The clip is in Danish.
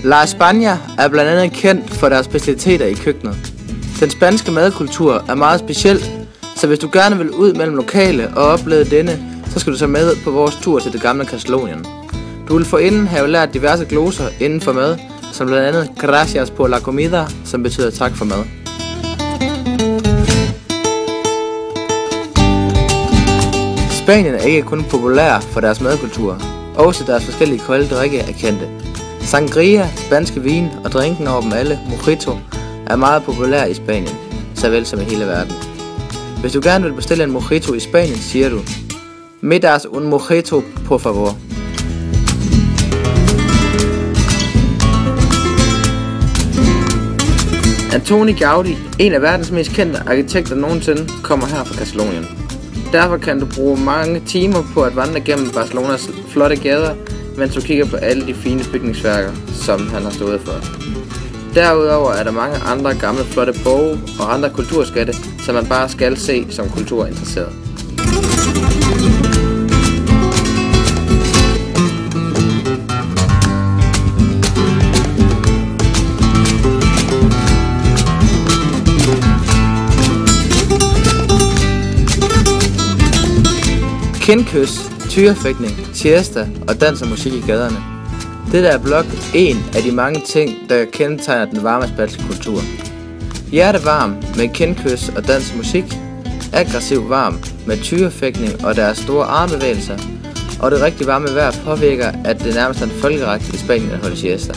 La España er blandt andet kendt for deres specialiteter i køkkenet. Den spanske madkultur er meget speciel, så hvis du gerne vil ud mellem lokale og opleve denne, så skal du tage med på vores tur til det gamle Catalonien. Du vil forinden have lært diverse gloser inden for mad, som blandt andet gracias por la comida, som betyder tak for mad. Spanien er ikke kun populær for deres madkultur, også deres forskellige kolde drikke er kendte. Sangria, spanske vin og drinken over dem alle, mojito, er meget populær i Spanien, såvel som i hele verden. Hvis du gerne vil bestille en mojito i Spanien, siger du: "Me das un mojito, por favor." Antoni Gaudí, en af verdens mest kendte arkitekter nogensinde, kommer her fra Catalonien. Derfor kan du bruge mange timer på at vandre gennem Barcelonas flotte gader, mens du kigger på alle de fine bygningsværker, som han har stået for. Derudover er der mange andre gamle flotte borge og andre kulturskatte, som man bare skal se som kulturinteresseret. Kindkys, tyrefægtning, siesta og dans og musik i gaderne. Dette er blot en af de mange ting, der kendetegner den varme spanske kultur. Hjertevarm med kindkys og dans og musik, aggressiv varm med tyrefægtning og deres store armbevægelser, og det rigtig varme vejr påvirker, at det nærmest er en folkeret i Spanien at holde siesta.